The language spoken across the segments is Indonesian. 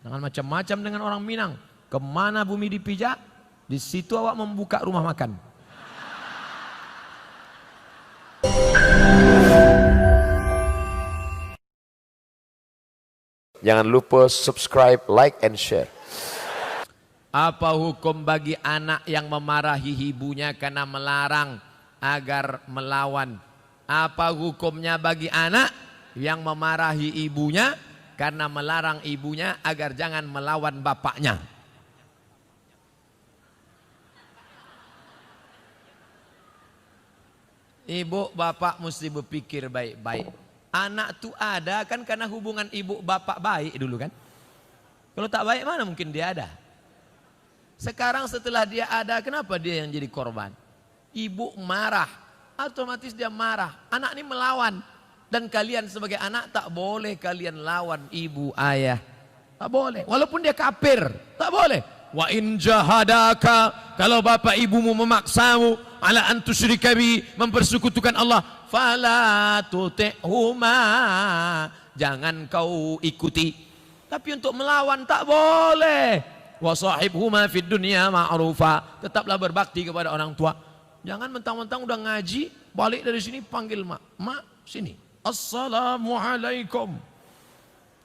Jangan macam-macam dengan orang Minang. Kemana bumi dipijak, di situ awak membuka rumah makan. Jangan lupa subscribe, like, and share. Apa hukum bagi anak yang memarahi ibunya karena melarang agar melawan? Apa hukumnya bagi anak yang memarahi ibunya karena melarang ibunya agar jangan melawan bapaknya? Ibu bapak mesti berpikir baik-baik. Anak tuh ada kan karena hubungan ibu bapak baik dulu kan. Kalau tak baik mana mungkin dia ada. Sekarang setelah dia ada, kenapa dia yang jadi korban? Ibu marah, otomatis dia marah. Anak ini melawan. Dan kalian sebagai anak tak boleh kalian lawan ibu ayah. Tak boleh. Walaupun dia kafir, tak boleh. Wa in jahadaka, kalau bapak ibumu memaksamu ala an tusyrika bi, mempersekutukan Allah, fala tuti'huma, jangan kau ikuti. Tapi untuk melawan tak boleh. Wa sahibhuma fid dunya ma'rufa, tetaplah berbakti kepada orang tua. Jangan mentang-mentang udah ngaji, balik dari sini panggil mak. Mak, sini. Assalamualaikum.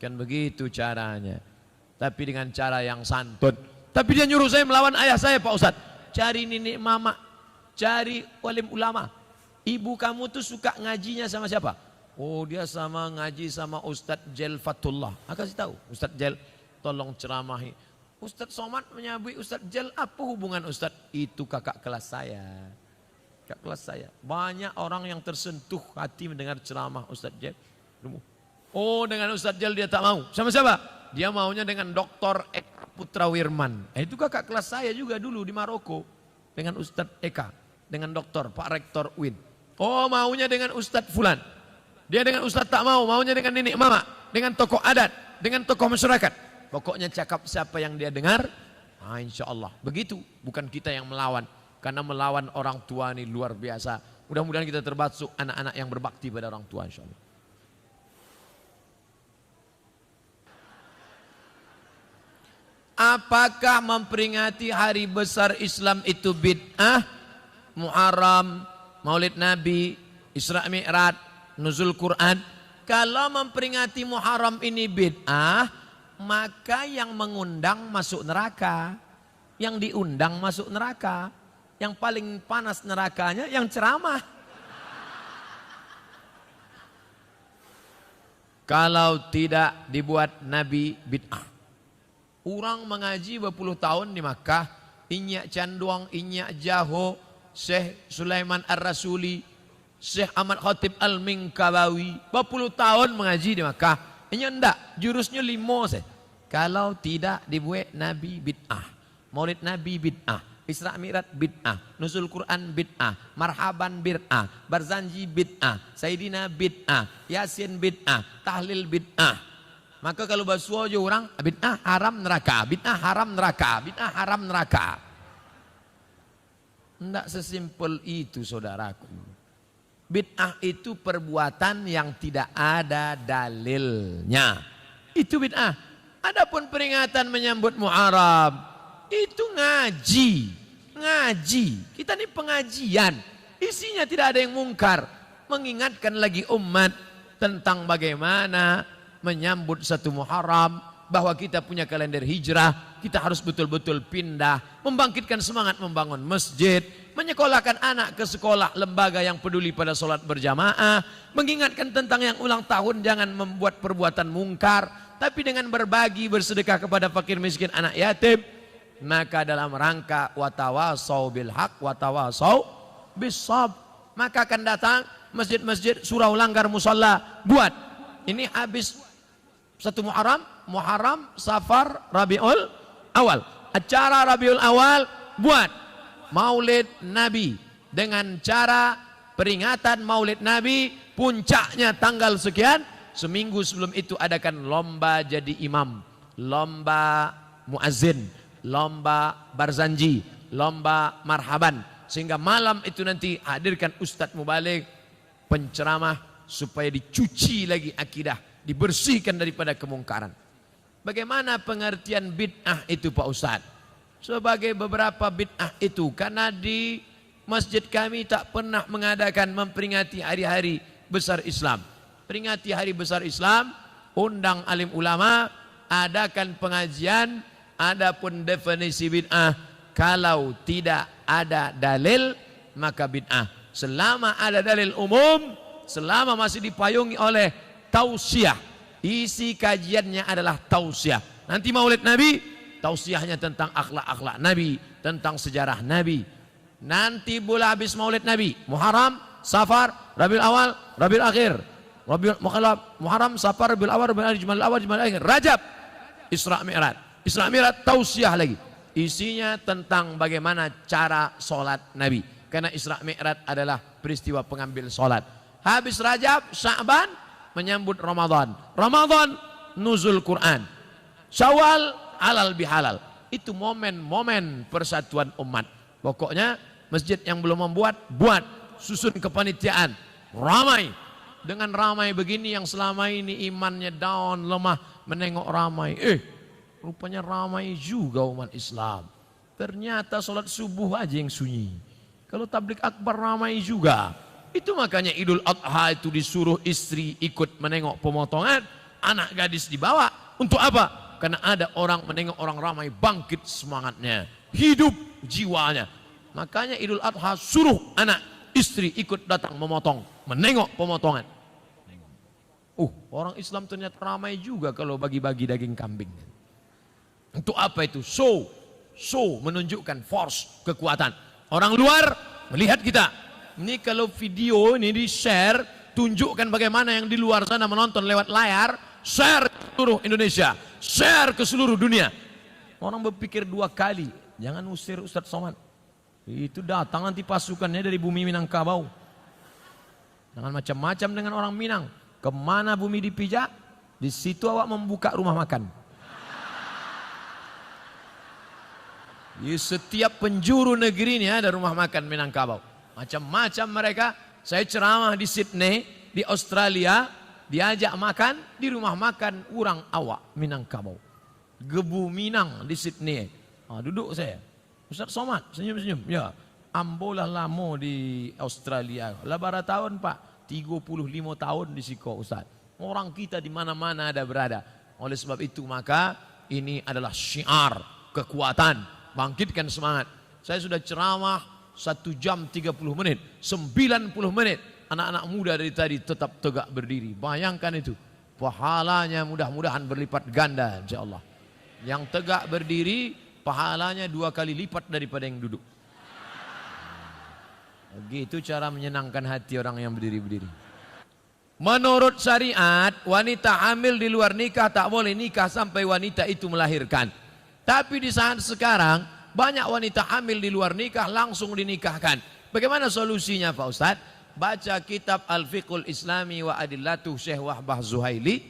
Kan begitu caranya. Tapi dengan cara yang santun. Tapi dia nyuruh saya melawan ayah saya, Pak Ustadz. Cari nenek mama, cari walim ulama. Ibu kamu tuh suka ngajinya sama siapa? Oh, dia sama ngaji sama Ustadz Jel Fatullah. Kasih tahu, Ustadz Jel tolong ceramahi. Ustadz Somad menyabui Ustadz Jel, apa hubungan Ustadz? Itu kakak kelas saya. Kakak kelas saya. Banyak orang yang tersentuh hati mendengar ceramah Ustadz Jel. Oh, dengan Ustadz Jel dia tak mau. Sama siapa? Dia maunya dengan Dr. Eka Putra Wirman. Itu kakak kelas saya juga dulu di Maroko. Dengan Ustadz Eka. Dengan doktor, Pak Rektor Win. Oh, maunya dengan Ustadz Fulan. Dia dengan Ustadz tak mau. Maunya dengan nenek mama. Dengan tokoh adat. Dengan tokoh masyarakat. Pokoknya cakap siapa yang dia dengar. Insya Allah. Begitu. Bukan kita yang melawan. Karena melawan orang tua ini luar biasa. Mudah-mudahan kita termasuk anak-anak yang berbakti pada orang tua, insya Allah. Apakah memperingati hari besar Islam itu bid'ah? Muharram, Maulid Nabi, Isra Mi'raj, Nuzul Quran. Kalau memperingati Muharram ini bid'ah, maka yang mengundang masuk neraka. Yang diundang masuk neraka. Yang paling panas nerakanya yang ceramah. Kalau tidak dibuat Nabi bid'ah. Orang mengaji berpuluh tahun di Makkah, Inyak Canduang, Inyak Jaho, Syekh Sulaiman Ar-Rasuli, Syekh Ahmad Khatib Al-Minkabawi, berpuluh tahun mengaji di Makkah. Ini enggak, jurusnya 5 saya. Kalau tidak dibuat Nabi bid'ah, Maulid Nabi bid'ah, Isra Mi'raj bid'ah, Nuzul Quran bid'ah, Marhaban bid'ah, Barzanji bid'ah, Sayyidina bid'ah, Yasin bid'ah, Tahlil bid'ah. Maka kalau basuh aja orang, bid'ah haram neraka, bid'ah haram neraka, bid'ah haram neraka. Tidak sesimpel itu saudaraku. Bid'ah itu perbuatan yang tidak ada dalilnya. Itu bid'ah. Adapun peringatan menyambut Muharram, itu ngaji. Ngaji. Kita ini pengajian. Isinya tidak ada yang mungkar. Mengingatkan lagi umat tentang bagaimana menyambut satu Muharram, bahwa kita punya kalender hijrah, kita harus betul-betul pindah, membangkitkan semangat membangun masjid, menyekolahkan anak ke sekolah lembaga yang peduli pada sholat berjamaah, mengingatkan tentang yang ulang tahun jangan membuat perbuatan mungkar, tapi dengan berbagi bersedekah kepada fakir miskin anak yatim. Maka dalam rangka watawasau bil haq watawasau bis sabr, maka akan datang masjid-masjid surau langgar musalla buat. Ini habis satu Muharram, Safar, Rabiul Awal. Acara Rabiul Awal buat Maulid Nabi dengan cara peringatan Maulid Nabi, puncaknya tanggal sekian. Seminggu sebelum itu adakan lomba jadi imam, lomba muazzin, lomba barzanji, lomba marhaban. Sehingga malam itu nanti hadirkan Ustadz Mubaligh penceramah supaya dicuci lagi akidah, dibersihkan daripada kemungkaran. Bagaimana pengertian bid'ah itu Pak Ustadz? Sebagai beberapa bid'ah itu, karena di masjid kami tak pernah mengadakan memperingati hari-hari besar Islam. Peringati hari besar Islam, undang alim ulama, adakan pengajian, adapun definisi bid'ah, kalau tidak ada dalil maka bid'ah. Selama ada dalil umum, selama masih dipayungi oleh tausiah, isi kajiannya adalah tausiah. Nanti Maulid Nabi, tausiahnya tentang akhlak-akhlak Nabi, tentang sejarah Nabi. Nanti bulan habis Maulid Nabi, Muharram, Safar, Rabiul Awal, Rabiul Akhir, Muharram, Safar, Rabiul Awal, Rabiul Akhir, Jumadil Awal, Jumadil Akhir, Rajab, Isra Mi'raj. Isra Mi'raj tausiah lagi. Isinya tentang bagaimana cara sholat Nabi. Karena Isra Mi'raj adalah peristiwa pengambil sholat. Habis Rajab, Sya'ban, menyambut Ramadan. Ramadan, nuzul Quran. Syawal, halal bihalal. Itu momen-momen persatuan umat. Pokoknya masjid yang belum membuat, buat. Susun kepanitiaan. Ramai. Dengan ramai begini yang selama ini imannya down, lemah, menengok ramai. Rupanya ramai juga umat Islam. Ternyata sholat subuh aja yang sunyi. Kalau tablik akbar ramai juga. Itu makanya Idul Adha itu disuruh istri ikut menengok pemotongan, anak gadis dibawa. Untuk apa? Karena ada orang menengok orang ramai, bangkit semangatnya, hidup jiwanya. Makanya Idul Adha suruh anak istri ikut datang memotong, menengok pemotongan. Orang Islam ternyata ramai juga kalau bagi-bagi daging kambing. Untuk apa itu? Show menunjukkan force, kekuatan. Orang luar melihat kita. Ini kalau video ini di-share, tunjukkan bagaimana yang di luar sana menonton lewat layar, share ke seluruh Indonesia, share ke seluruh dunia. Orang berpikir dua kali, jangan usir Ustadz Somad. Itu datang nanti pasukannya dari bumi Minangkabau. Jangan macam-macam dengan orang Minang. Kemana bumi dipijak, di situ awak membuka rumah makan. Di setiap penjuru negeri ini ada rumah makan Minangkabau. Macam-macam mereka. Saya ceramah di Sydney, di Australia, diajak makan di rumah makan orang awak Minangkabau. Gebu Minang di Sydney. Duduk saya. Ustaz Somad, senyum-senyum. Ya, ambolah lama di Australia. Labara tahun Pak, 35 tahun di Siko Ustaz. Orang kita di mana-mana ada berada. Oleh sebab itu maka ini adalah syiar kekuatan. Bangkitkan semangat. Saya sudah ceramah 1 jam 30 menit, 90 menit. Anak-anak muda dari tadi tetap tegak berdiri. Bayangkan itu. Pahalanya mudah-mudahan berlipat ganda insyaallah. Yang tegak berdiri pahalanya 2 kali lipat daripada yang duduk. Begitu cara menyenangkan hati orang yang berdiri-berdiri. Menurut syariat, wanita hamil di luar nikah tak boleh nikah sampai wanita itu melahirkan. Tapi di saat sekarang banyak wanita hamil di luar nikah langsung dinikahkan. Bagaimana solusinya Pak Ustadz? Baca kitab Al-Fiqhul Islami wa Adillatuh Syekh Wahbah Zuhaili.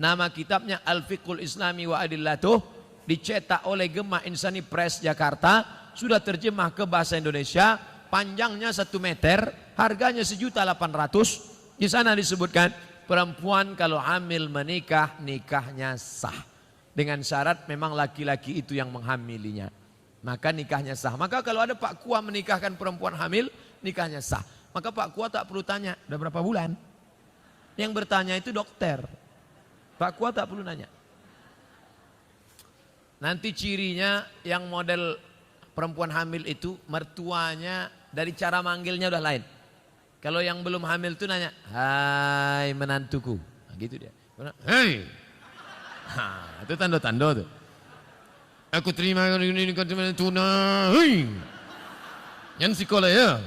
Nama kitabnya Al-Fiqhul Islami wa Adillatuh, dicetak oleh Gema Insani Press Jakarta, sudah terjemah ke bahasa Indonesia, panjangnya 1 meter, harganya 1.800.000. Di sana disebutkan perempuan kalau hamil menikah, nikahnya sah. Dengan syarat memang laki-laki itu yang menghamilinya. Maka nikahnya sah. Maka kalau ada Pak Kua menikahkan perempuan hamil, nikahnya sah. Maka Pak Kua tak perlu tanya, udah berapa bulan? Yang bertanya itu dokter. Pak Kua tak perlu nanya. Nanti cirinya yang model perempuan hamil itu, mertuanya dari cara manggilnya udah lain. Kalau yang belum hamil itu nanya, hai menantuku. Nah, gitu dia. Hei. Nah, itu tanda-tanda tuh. Aku terima ini kan tuna. Yang sekolah ya.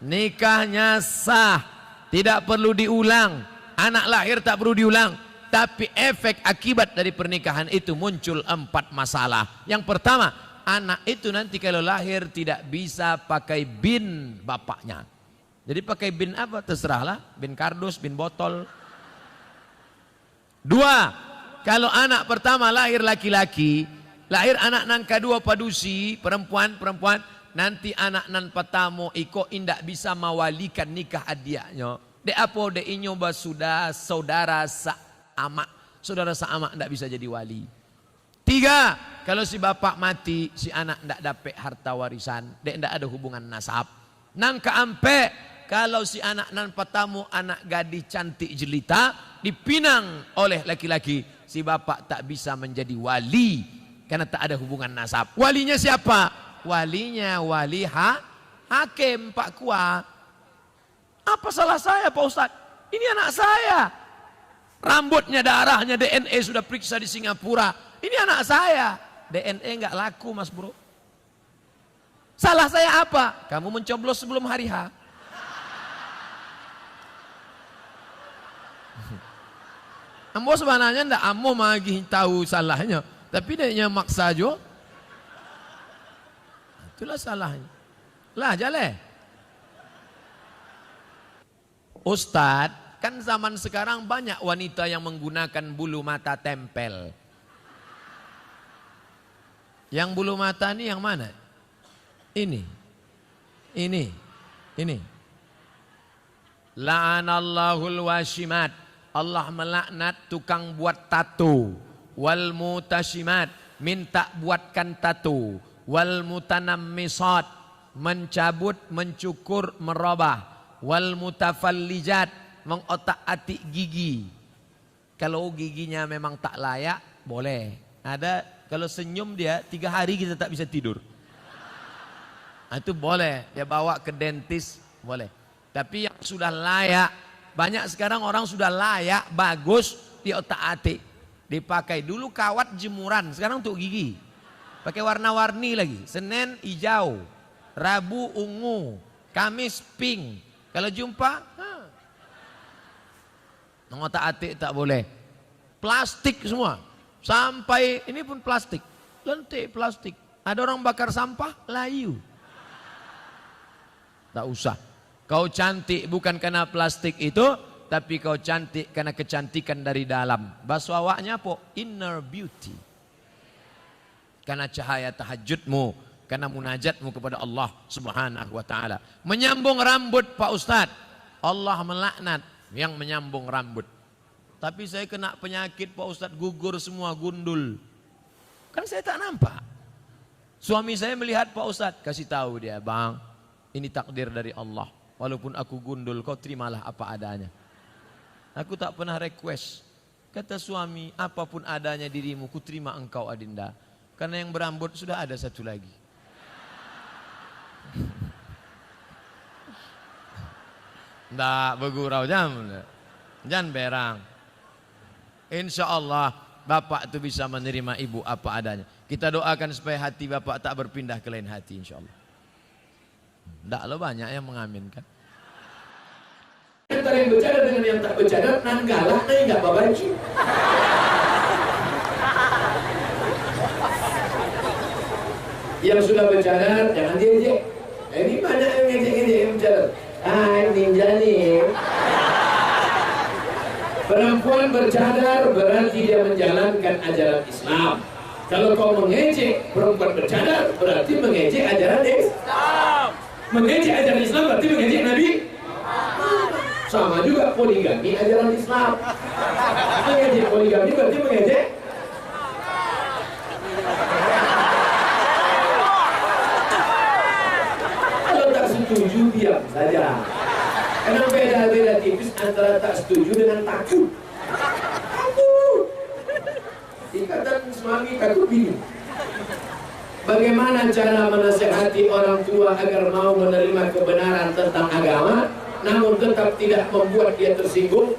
Nikahnya sah, tidak perlu diulang. Anak lahir tak perlu diulang. Tapi efek akibat dari pernikahan itu muncul 4 masalah. Yang pertama, anak itu nanti kalau lahir tidak bisa pakai bin bapaknya. Jadi pakai bin apa? Terserahlah. Bin kardus, bin botol. 2, kalau anak pertama lahir laki-laki, lahir anak nan kedua padusi, perempuan, nanti anak nan pertama iko indak bisa mawalikan nikah adiaknya. De apa de inyo basuda saudara sa saamak. Saudara saamak tidak bisa jadi wali. 3, kalau si bapak mati, si anak tidak dapat harta warisan, dia tidak ada hubungan nasab. Nang keampe, kalau si anak nan patamu anak gadis cantik jelita dipinang oleh laki-laki, si bapak tak bisa menjadi wali karena tak ada hubungan nasab. Walinya siapa? Walinya wali hakim Pak Kua. Apa salah saya Pak Ustadz? Ini anak saya. Rambutnya, darahnya, DNA sudah periksa di Singapura. Ini anak saya. DNA nggak laku Mas Bro. Salah saya apa? Kamu mencoblos sebelum hari H. Ambo sebenarnya ndak ambo magi tahu salahnya, tapi dia maksa jo. Itulah salahnya. Lah jale. Ustadz, kan zaman sekarang banyak wanita yang menggunakan bulu mata tempel. Yang bulu mata ini yang mana? Ini. La'anallahul washimat. Allah melaknat tukang buat tato. Wal mutashimat, minta buatkan tato. Wal mutanammisat, mencabut, mencukur, merubah. Wal mutafallijat, mengotak-atik gigi. Kalau giginya memang tak layak, boleh. Ada, kalau senyum dia 3 hari kita tak bisa tidur. Itu boleh, dia bawa ke dentis, boleh. Tapi yang sudah layak, banyak sekarang orang sudah layak, bagus, di otak-atik. Dipakai dulu kawat jemuran, sekarang untuk gigi. Pakai warna-warni lagi, Senin hijau, Rabu ungu, Kamis pink. Kalau jumpa, otak-atik tak boleh. Plastik semua, sampai ini pun plastik, lentik plastik. Ada orang bakar sampah, layu. Tak usah. Kau cantik bukan karena plastik itu, tapi kau cantik karena kecantikan dari dalam. Bahasa awaknya apa? Inner beauty. Karena cahaya tahajudmu, karena munajatmu kepada Allah Subhanahu wa taala. Menyambung rambut Pak Ustadz, Allah melaknat yang menyambung rambut. Tapi saya kena penyakit Pak Ustadz, gugur semua, gundul. Kan saya tak nampak. Suami saya melihat Pak Ustadz, kasih tahu dia, "Bang, ini takdir dari Allah. Walaupun aku gundul, kau terimalah apa adanya." Aku tak pernah request. Kata suami, apapun adanya dirimu, ku terima engkau Adinda. Karena yang berambut sudah ada satu lagi. Nggak bergurau jangan berang. Insya Allah bapak itu bisa menerima ibu apa adanya. Kita doakan supaya hati bapak tak berpindah ke lain hati insya Allah. Nggak lo banyak yang mengaminkan. Antara yang bercadar dengan yang tak bercadar, nan galak, nan nggak babanci. Yang sudah bercadar jangan diejek. Ini banyak yang ngejek-ngejek yang bercadar. Ninja nih. Perempuan bercadar berarti dia menjalankan ajaran Islam. Kalau kau mengejek perempuan bercadar berarti mengejek ajaran Islam. Mengejek ajaran Islam berarti mengejek Nabi. Sama juga poligami ajaran Islam. Mengejek poligami berarti mengejek. Kalau tak setuju diam saja. Karena beda-beda tipis antara tak setuju dengan takut. Takut. Ikatan suami takut bingung. Bagaimana cara menasihati orang tua agar mau menerima kebenaran tentang agama, namun tetap tidak membuat dia tersinggung?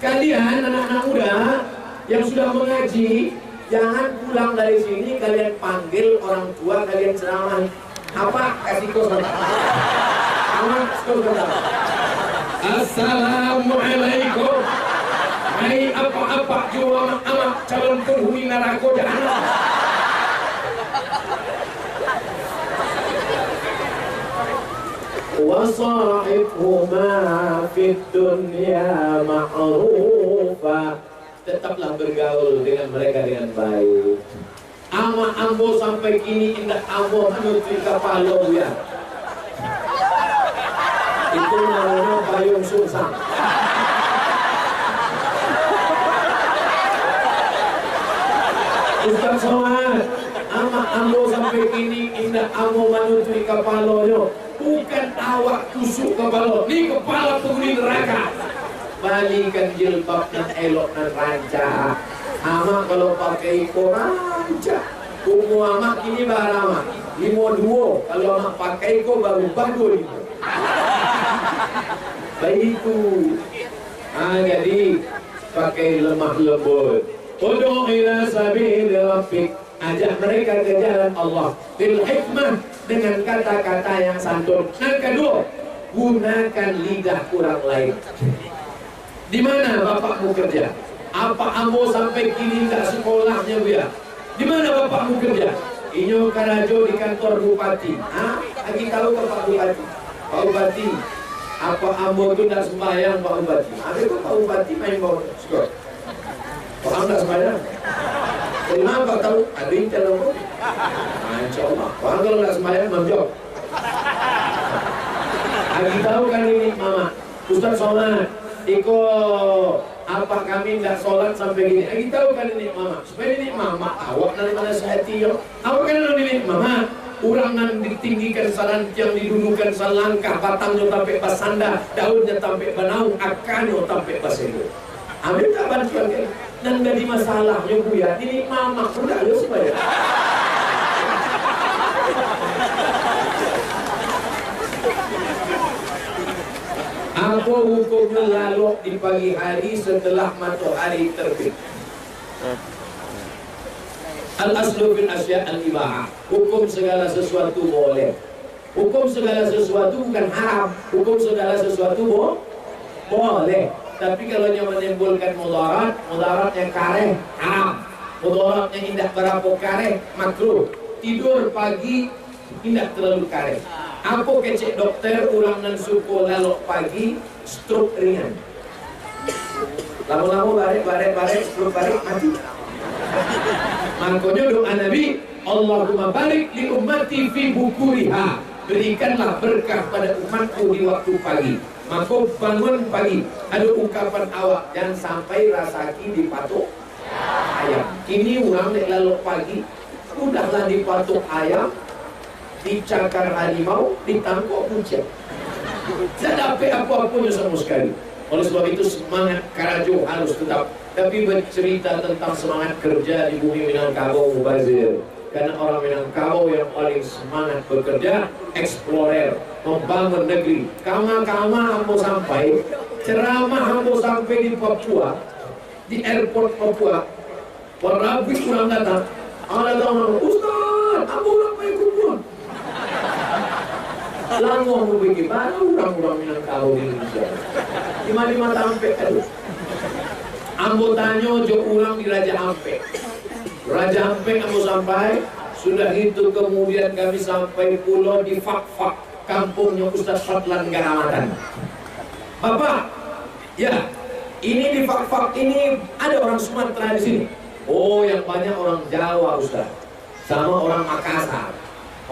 Kalian anak-anak muda yang sudah mengaji, jangan pulang dari sini kalian panggil orang tua kalian ceramah. Apa? Kasih kosan. Assalamualaikum. Hai apa-apa jua amak calon penghuni neraka jahanam. Wasahibhuma fid dunya ma'rufa. Tetaplah bergaul dengan mereka dengan baik. Ama ambo sampai kini indah ambo menuju kapalo ya. Itu namanya payung susah. Ustaz Somad, amak ambo sampai kini indah ambo manutui kepalanya. Bukan awak tusuk kepala, ni kepala penghuni neraka. Balikan jilbab dan elok dan rancak. Amak kalau pakai iko rancak. Umur amak ini barama 52. Kalau amak pakai iko baru 25. Begitu. Jadi pakai lemah lembut. Ud'u ila sabili rabbik, ajak mereka ke jalan Allah bil hikmah, dengan kata-kata yang santun. Yang kedua, gunakan lidah orang lain. Di mana bapakmu kerja? Apa ambo sampai kini tak sekolahnya dia? Di mana bapakmu kerja? Inyo karajo di kantor bupati. Lagi tahu ke Pak Bupati? Pak Bupati, apa ambo tu tak sembahyang Pak Bupati? Ada kok Pak Bupati main bawa skor? Orang tak sembahyang. Kenapa tahu? Ada yang telur. Insya Allah. Orang kalau tak sembahyang menjawab. Lagi tahu kan ini Mama? Ustaz Somad, Iko apa kami tidak sholat sampai gini? Lagi tahu kan ini Mama? Supaya ini Mama awak dari mana sehati yo? Awak kan ini Mama? Orang nan ditinggikan salan yang didudukan salangkah, batangnya sampai pasanda, daunnya sampai banaung, akarnya sampai pasendo. Ambil tak bantuan kan? Dan jadi masalahnya Buya, ini Mama sudah ada supaya. Apa hukumnya lalok di pagi hari setelah matahari terbit? Al-aslu fil asya' al-ibahah. Hukum segala sesuatu boleh. Hukum segala sesuatu bukan haram. Hukum segala sesuatu boleh. Tapi kalau yang menimbulkan mudarat, mudarat yang kareh haram. Mudarat yang tidak berapa kareh makruh. Tidur pagi tidak terlalu kareh. Apa kecek dokter orang nan suko lalok pagi stroke ringan. Lama-lama barek stroke barek mati. Makanya doa Nabi, Allahumma barik li ummati fi bukuriha. Berikanlah berkah pada umatku di waktu pagi. Maka bangun pagi, ada ungkapan awak jangan sampai rasaki dipatok ayam. Ini orang yang lalok pagi, udahlah dipatok ayam, dicakar harimau, ditangkap kucing. Tidak dapat apa-apa sama sekali. Oleh sebab itu semangat Karajo harus tetap. Tapi bercerita tentang semangat kerja di bumi Minangkabau mubazir. Karena orang Minangkabau yang paling semangat bekerja, explorer, membangun negeri. Kama-kama hambo sampai, ceramah hambo sampai di Papua, di airport Papua. Warabik kurang datang. Ada orang, Ustaz, hambo sampai kubur. Langguh mau bikin mana orang-orang Minangkabau di Indonesia. Lima-lima sampai, aduh. Ambo tanyo jo ulang di Raja Ampek. Raja Ampek ambo sampai, sudah itu kemudian kami sampai pulau di Fak-Fak, kampungnya Ustaz Fadlan Garamatan. Bapak, ya, ini di Fak-Fak ini ada orang Sumatera di sini. Oh, yang banyak orang Jawa Ustaz, sama orang Makassar.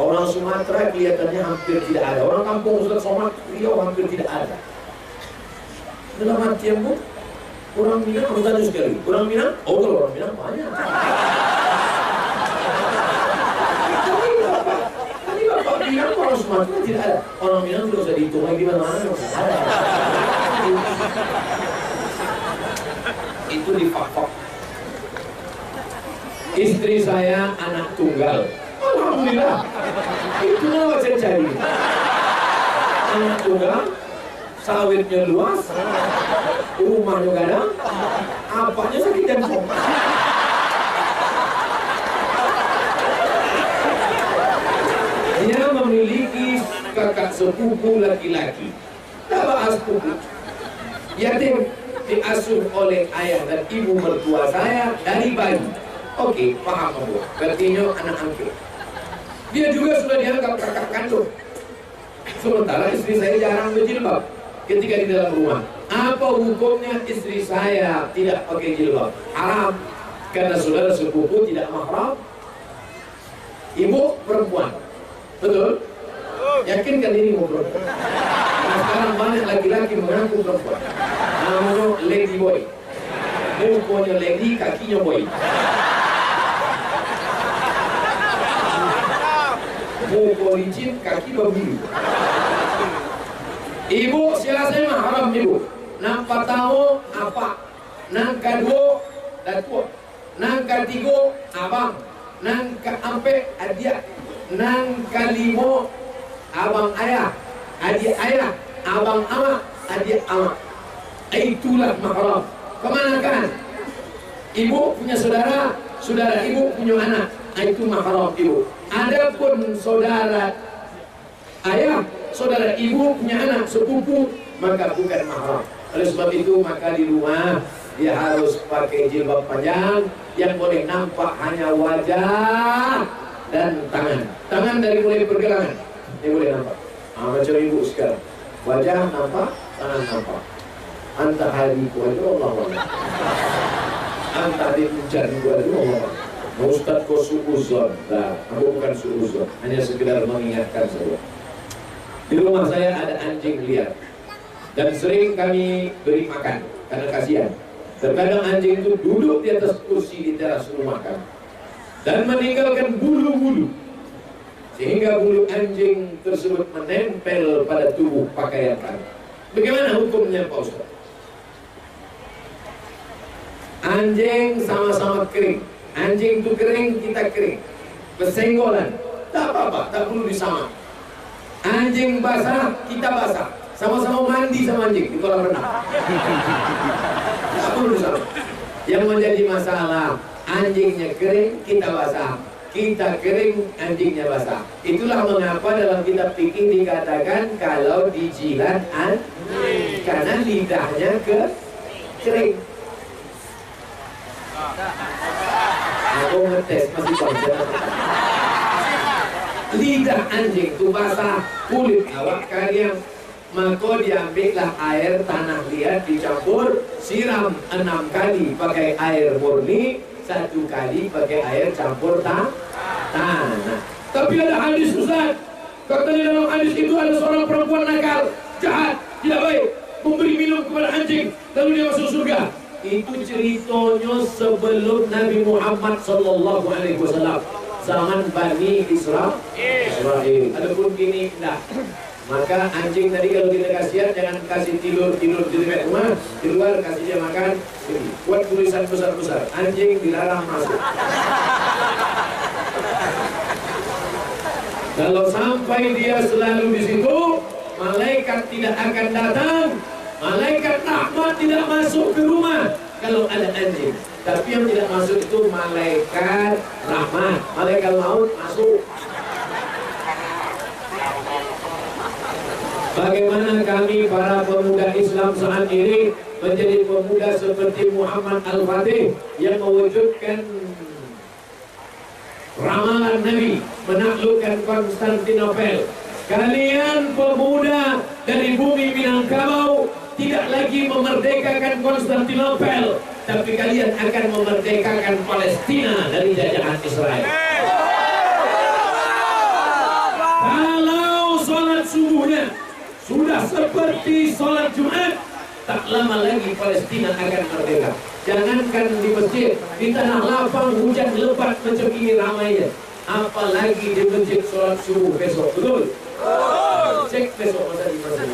Orang Sumatera kelihatannya hampir tidak ada. Orang kampung Ustaz Somad Riau hampir tidak ada. Dalam hati yang orang Minang, aku tanya sekali. Orang Minang? Oh, kalau orang Minang banyak. Tadi Bapak bilang orang Sumatera tidak ada. Orang Minang tidak usah dihitung lagi di mana-mana. Itu di Fak-Fak. Istri saya anak tunggal. Alhamdulillah. Itu nama saya cari. Anak tunggal, sawitnya luas, rumahnya gadang, apanya sakit jantung. Dia memiliki kakak sepupu laki-laki. Tak bahas sepupu. Yatim diasuh oleh ayah dan ibu mertua saya dari bayi. Oke, paham aku. Berarti anak angkat. Dia juga sudah dianggap kakak kandung. Sementara istri saya jarang berjilbab ketika di dalam rumah. Apa hukumnya istri saya tidak pakai jilbab? Haram. Karena saudara sepupu tidak mahram. Ibu perempuan. Betul? Yakinkan ini mau perempuan. Nah, sekarang banyak laki-laki mengaku perempuan. Namanya lady boy. Mukanya lady, kakinya boy. muka licin, kaki berbiru. Ibu sila saya mah haram ibu. Nang pertama apa? Nang kedua datuk. Nang ketiga abang. Nang keempat adik. Nang kelima abang ayah, adik ayah, abang ama, adik ama. Itulah mahram. Kemana kan? Ibu punya saudara, saudara ibu punya anak. Itu mahram ibu. Adapun saudara ayah, saudara ibu punya anak sepupu, maka bukan mahram. Oleh sebab itu maka di rumah dia harus pakai jilbab panjang yang boleh nampak hanya wajah dan tangan. Tangan dari mulai pergelangan yang boleh nampak. Macam ibu sekarang, wajah nampak, tangan nampak. Antah hari itu Allah Allah. Antah di mencari itu Allah. Ustaz kau suuzon. Nah, aku bukan suuzon, hanya sekedar mengingatkan saja. Di rumah saya ada anjing liar dan sering kami beri makan karena kasihan. Terkadang anjing itu duduk di atas kursi di teras rumah kami dan meninggalkan bulu-bulu, sehingga bulu anjing tersebut menempel pada tubuh pakaian kami. Bagaimana hukumnya Pak Ustaz? Anjing sama-sama kering. Anjing itu kering, kita kering. Bersenggolan, tak apa-apa, tak perlu disama. Anjing basah, kita basah. Sama-sama mandi sama anjing di kolam renang. Tak perlu disama. Yang menjadi masalah, anjingnya kering, kita basah. Kita kering, anjingnya basah. Itulah mengapa dalam kitab fikih dikatakan kalau dijilat anjing, karena lidahnya kering. Aku ngetes masih konsen. Lidah anjing itu basah, kulit awak kering, maka diambillah air tanah liat dicampur, siram 6 kali pakai air murni, 1 kali pakai air campur tanah. Tapi ada hadis Ustaz, katanya dalam hadis itu ada seorang perempuan nakal, jahat, tidak baik, memberi minum kepada anjing, lalu dia masuk surga. Itu ceritanya sebelum Nabi Muhammad sallallahu alaihi wasallam, zaman Bani Israel. Adapun gini enggak. Maka anjing tadi kalau kita kasihan jangan kasih tidur di dekat rumah, di luar kasih dia makan. Buat tulisan besar-besar, anjing dilarang masuk. Kalau sampai dia selalu di situ, malaikat tidak akan datang. Malaikat rahmat tidak masuk ke rumah kalau ada anjing. Tapi yang tidak masuk itu malaikat rahmat. Malaikat maut masuk. Bagaimana kami para pemuda Islam saat ini menjadi pemuda seperti Muhammad Al-Fatih yang mewujudkan ramalan Nabi menaklukkan Konstantinopel. Kalian pemuda dari bumi Minangkabau tidak lagi memerdekakan Konstantinopel, tapi kalian akan memerdekakan Palestina dari jajahan Israel. Kalau sholat subuhnya sudah seperti sholat Jumat, tak lama lagi Palestina akan merdeka. Jangankan di masjid, di tanah lapang hujan lebat macam ini ramainya, apalagi di masjid sholat subuh besok. Betul? Cek besok masa di masjid.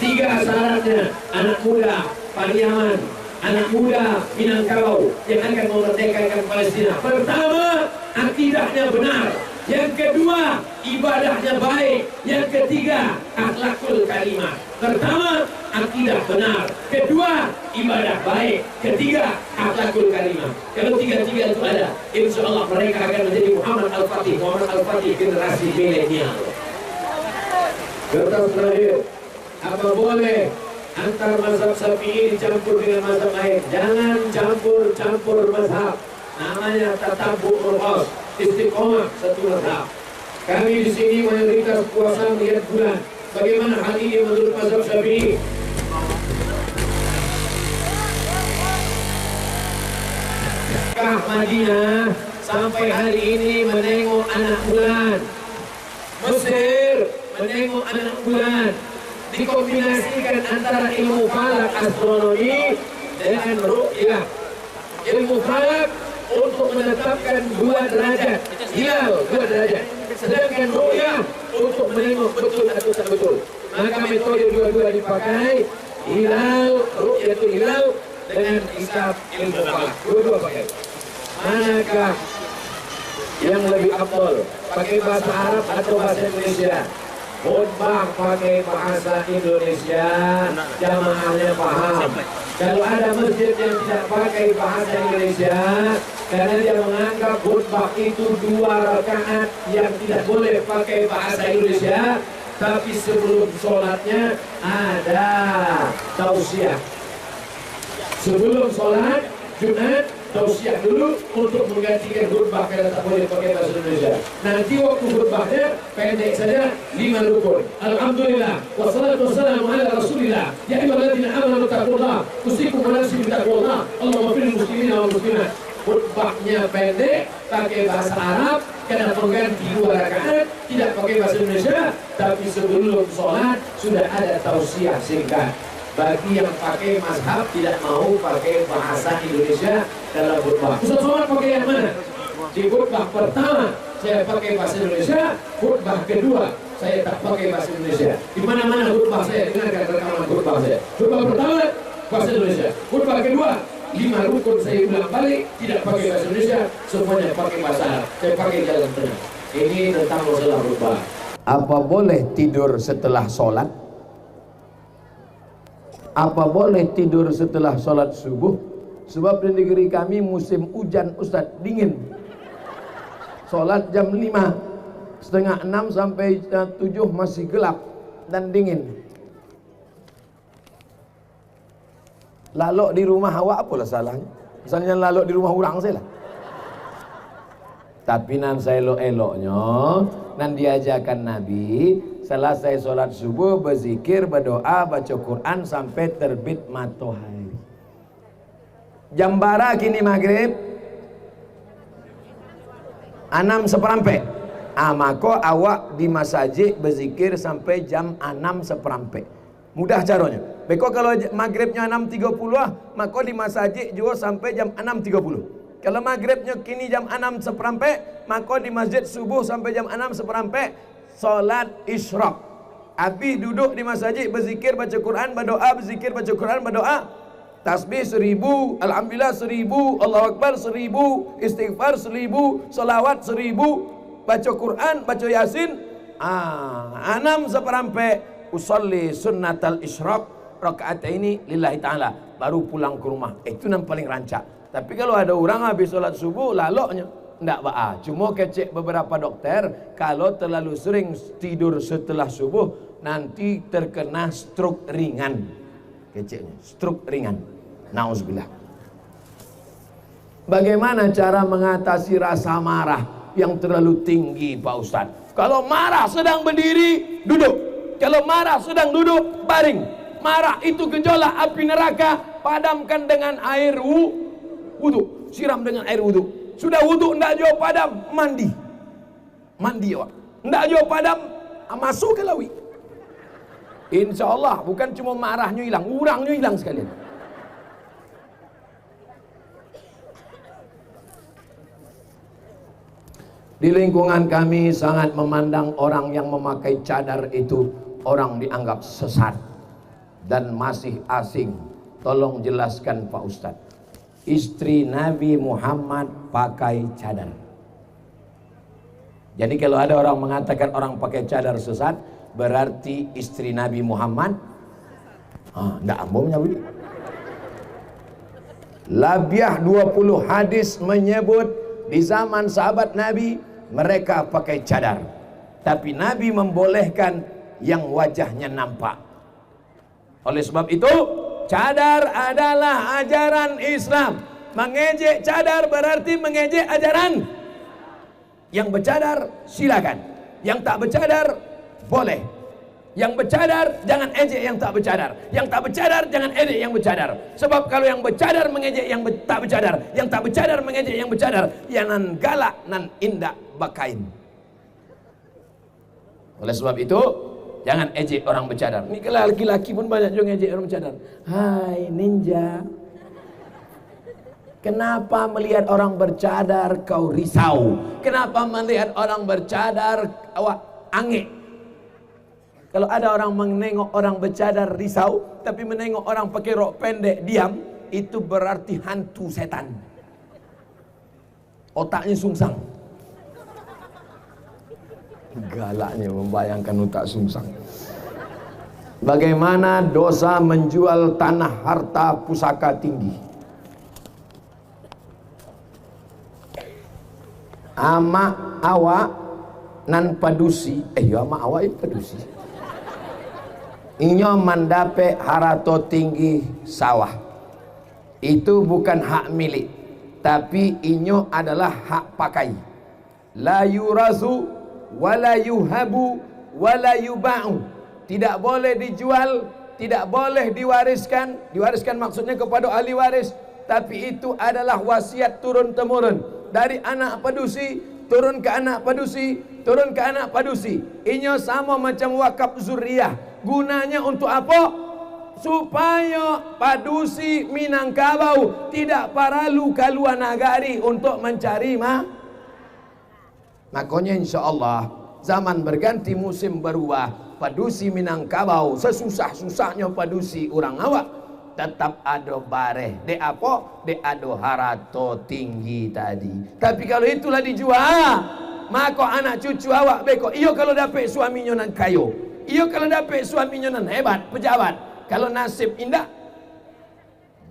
3 syaratnya, anak muda Pariaman, anak muda Minangkabau yang akan memerdekakan Palestina. Pertama, akidahnya benar. Yang kedua, ibadahnya baik. Yang ketiga, akhlakul karimah. Pertama, akidah benar. Kedua, ibadah baik. Ketiga, akhlakul karimah. Kalau tiga-tiga itu ada, insya Allah mereka akan menjadi Muhammad Al-Fatih. Muhammad Al-Fatih generasi milenial. Kertas terakhir, apa boleh antar mazhab Syafi'i dicampur dengan mazhab lain? Jangan campur-campur mazhab. Namanya tatabbu' ru'us, istiqomah satu mazhab. Kami di sini mayoritas puasa melihat bulan. Bagaimana hal ini menurut mazhab Syafi'i? Mekah Madinah sampai hari ini menengok anak bulan. Mesir menengok anak bulan. Dikombinasikan antara ilmu falak astronomi dengan ru'yah. Ilmu falak untuk menetapkan 2 derajat hilal, 2 derajat. Sedangkan ru'yah untuk menengok betul atau tak betul. Maka metode dua-dua dipakai. Hilal, ru'yatul hilal dengan hisab ilmu falak. Dua-dua pakai. Manakah yang lebih afdal? Pakai bahasa Arab atau bahasa Indonesia? Khutbah pakai bahasa Indonesia, jamaahnya paham. Kalau ada masjid yang tidak pakai bahasa Indonesia, karena dia menganggap khutbah itu 2 rakaat yang tidak boleh pakai bahasa Indonesia, tapi sebelum sholatnya ada tausiah. Sebelum sholat Jumat, tausiah dulu untuk menggantikan khutbah karena tak boleh pakai bahasa Indonesia. Nanti waktu khutbahnya pendek saja 5 rukun. Alhamdulillah wassalatu wassalamu ala Rasulillah. Ya ayyuhalladzina amanu taqullaha usikum wa nafsi bittaqwallah. Allahumma fil muslimina wal muslimat. Khutbahnya pendek, pakai bahasa Arab karena pengganti 2 rakaat, tidak pakai bahasa Indonesia, tapi sebelum sholat sudah ada tausiah singkat. Bagi yang pakai mazhab tidak mau pakai bahasa Indonesia dalam khutbah. Ustaz Somad pakai yang mana? Di khutbah pertama saya pakai bahasa Indonesia, khutbah kedua saya tak pakai bahasa Indonesia. Di mana-mana khutbah saya, dengarkan rekaman khutbah saya. Khutbah pertama bahasa Indonesia, khutbah kedua 5 rukun saya ulang balik, tidak pakai bahasa Indonesia, semuanya pakai bahasa Arab. Saya pakai jalan tengah. Ini tentang masalah khutbah. Apa boleh tidur setelah sholat? Apa boleh tidur setelah sholat subuh? Sebab di negeri kami musim hujan Ustaz, dingin. Sholat jam 5, setengah 6 sampai 7 masih gelap dan dingin. Lalok di rumah awak apalah salahnya? Misalnya lalok di rumah orang saya lah. Tapi nan saya elok-eloknya, nan diajarkan Nabi, selesai sholat subuh berzikir, berdoa, baca Quran sampai terbit matahari. Jam bara kini maghrib 6:15. Maka awak di masjid berzikir sampai jam 6:15. Mudah caranya. Beko kalau maghribnya 6:30, maka di masjid juga sampai jam 6:30. Kalau maghribnya kini jam 6:15, maka di masjid subuh sampai jam 6:15 salat isyraq. Habis duduk di masjid berzikir, baca Quran, berdoa, berzikir, baca Quran, berdoa. Tasbih 1000, alhamdulillah 1000, Allahu akbar 1000, istighfar 1000, salawat 1000, baca Quran, baca Yasin. 6:15 usolli sunnatal isyraq rakaat ini lillahi ta'ala, baru pulang ke rumah. Itu yang paling rancak. Tapi kalau ada orang habis sholat subuh laloknya, enggak ba'a. Cuma kecek beberapa dokter, kalau terlalu sering tidur setelah subuh nanti terkena stroke ringan. Keceknya, stroke ringan. Nauzubillah. Bagaimana cara mengatasi rasa marah yang terlalu tinggi, Pak Ustadz? Kalau marah sedang berdiri, duduk. Kalau marah sedang duduk, baring. Marah itu gejolak api neraka, padamkan dengan air wudu, siram dengan air wudu. Sudah wudu ndak jauh padam, mandi. Mandi awak. Ndak jauh padam, masuk ke lawi. Insya Allah bukan cuma marahnya hilang, urangnya hilang sekalian. Di lingkungan kami sangat memandang orang yang memakai cadar itu orang dianggap sesat dan masih asing. Tolong jelaskan Pak Ustadz. Istri Nabi Muhammad pakai cadar. Jadi kalau ada orang mengatakan orang pakai cadar sesat, berarti istri Nabi Muhammad ndak ambomnya begitu. Labiah 20 hadis menyebut di zaman sahabat Nabi mereka pakai cadar. Tapi Nabi membolehkan yang wajahnya nampak. Oleh sebab itu cadar adalah ajaran Islam. Mengejek cadar berarti mengejek ajaran. Yang bercadar silakan, yang tak bercadar boleh. Yang bercadar jangan ejek yang tak bercadar. Yang tak bercadar jangan ejek yang bercadar. Sebab kalau yang bercadar mengejek yang tak bercadar, yang tak bercadar mengejek yang bercadar, yang nan galak nan indak bakain. Oleh sebab itu jangan ejek orang bercadar. Ini kalau laki-laki pun banyak juga ejek orang bercadar. Hai ninja. Kenapa melihat orang bercadar kau risau? Kenapa melihat orang bercadar awak angin? Kalau ada orang menengok orang bercadar risau, tapi menengok orang pakai rok pendek diam, itu berarti hantu setan. Otaknya sungsang. Galaknya membayangkan otak sungsang. Bagaimana dosa menjual tanah harta pusaka tinggi? Ama awak nan padusi, ama awak itu padusi. Inyo mandape harato tinggi sawah. Itu bukan hak milik, tapi inyo adalah hak pakai. La yurasu wala yuhabu wala yuba'u. Tidak boleh dijual, tidak boleh diwariskan. Diwariskan maksudnya kepada ahli waris, tapi itu adalah wasiat turun temurun. Dari anak padusi turun ke anak padusi, turun ke anak padusi. Inyo sama macam wakaf zuriyah. Gunanya untuk apa? Supaya padusi Minangkabau tidak paralu kaluar nagari untuk mencari makanya insyaallah zaman berganti, musim berubah. Padusi Minangkabau sesusah-susahnya padusi orang awak tetap ada bareh. De apa? De ada harato tinggi tadi. Tapi kalau itulah dijual, maka anak cucu awak beko. Iyo kalau dapat suaminya nan kayo. Iyo kalau dapat suaminya nan hebat, pejabat. Kalau nasib indah,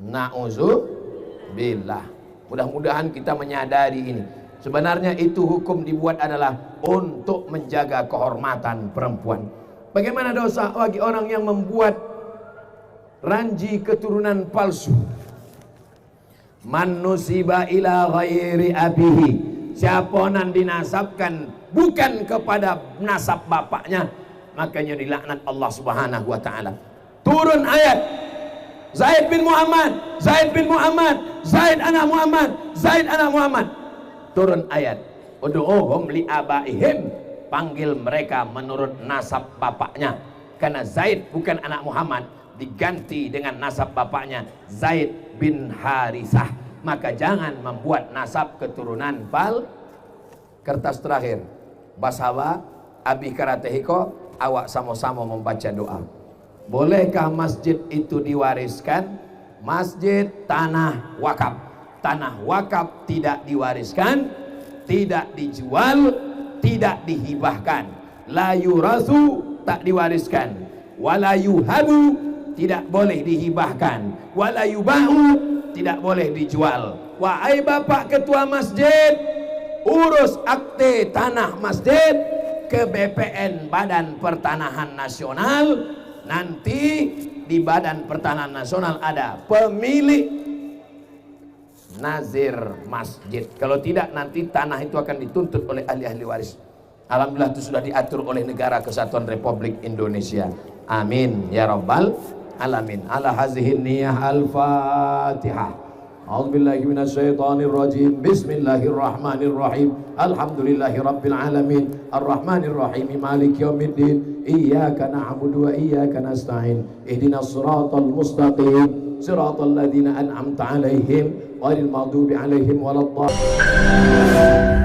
na'udzubillah. Mudah-mudahan kita menyadari ini. Sebenarnya itu hukum dibuat adalah untuk menjaga kehormatan perempuan. Bagaimana dosa bagi orang yang membuat ranji keturunan palsu? Man nusiba ila ghairi abihi, siapa nan dinasabkan bukan kepada nasab bapaknya, makanya dilaknat Allah Subhanahu wa taala. Turun ayat Zaid bin Muhammad, Zaid bin Muhammad, Zaid anak Muhammad, Zaid anak Muhammad. Turun ayat ud'uhum li abaihim, panggil mereka menurut nasab bapaknya. Karena Zaid bukan anak Muhammad, diganti dengan nasab bapaknya Zaid bin Harisah. Maka jangan membuat nasab keturunan Kertas terakhir Basawa Abi Karatehiko, awak sama-sama membaca doa. Bolehkah masjid itu diwariskan? Masjid tanah wakaf. Tanah wakaf tidak diwariskan, tidak dijual, tidak dihibahkan. La yurasu, tak diwariskan. Wala yuhabu, tidak boleh dihibahkan. Wala yuba'u, tidak boleh dijual. Wahai bapak ketua masjid, urus akte tanah masjid ke BPN, Badan Pertanahan Nasional. Nanti di Badan Pertanahan Nasional ada pemilik nazir masjid. Kalau tidak, nanti tanah itu akan dituntut oleh ahli-ahli waris. Alhamdulillah itu sudah diatur oleh Negara Kesatuan Republik Indonesia. Amin ya rabbal alamin. Ala hazihin niyah al-Fatihah. A'udzubillahi minasyaitonir rajim. Bismillahirrahmanirrahim. Alhamdulillahi rabbil alamin. Arrahmanir rahim. Maliki yaumiddin. Iyyaka na'budu wa iyyaka nasta'in. Ihdinas siratal mustaqim. Siratal ladzina an'amta 'alaihim ghairil maghdubi 'alaihim waladdallin.